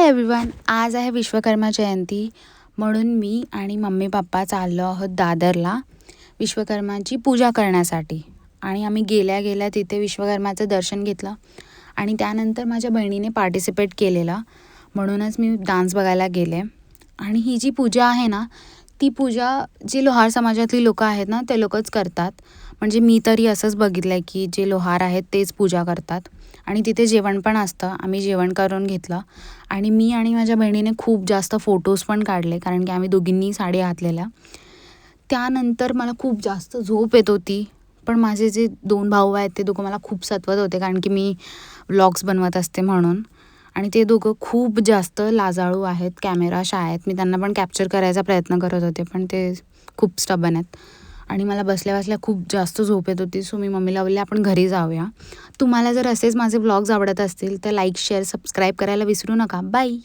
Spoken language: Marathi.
हाय एव्हरीवन, आज आहे विश्वकर्मा जयंती. म्हणून मी आणि मम्मी पप्पा चाललो आहोत दादरला विश्वकर्माची पूजा करण्यासाठी. आणि आम्ही गेल्या गेल्या तिथे विश्वकर्माचं दर्शन घेतलं आणि त्यानंतर माझ्या बहिणीने पार्टिसिपेट केलेला, म्हणूनच मी डान्स बघायला गेले. आणि ही जी पूजा आहे ना, ती पूजा जी लोहार समाजातली लोकं आहेत ना, ते लोकच करतात. म्हणजे मी तरी असंच बघितलं आहे की जे लोहार आहेत तेच पूजा करतात. आणि तिथे जेवण पण असतं. आम्ही जेवण करून घेतलं आणि मी आणि माझ्या बहिणीने खूप जास्त फोटोज पण काढले, कारण की आम्ही दोघींनी साडी घातलेल्या. त्यानंतर मला खूप जास्त झोप येत होती, पण माझे जे 2 भाऊ आहेत ते दोघं मला खूप सतवत होते, कारण की मी व्लॉग्स बनवत असते म्हणून. आणि ते दोघं खूप जास्त लाजाळू आहेत, कॅमेरा शाय आहेत. मी त्यांना पण कॅप्चर करायचा प्रयत्न करत होते, पण ते खूप स्टबन आहेत. आणि मला बसल्या बसल्या खूप जास्त झोप येत होती. सो मी मम्मीला बोलले आपण घरी जाऊया. तुम्हाला जर असेच माझे व्लॉग्स आवडत असतील तर लाईक, शेअर, सबस्क्राईब करायला विसरू नका. बाय.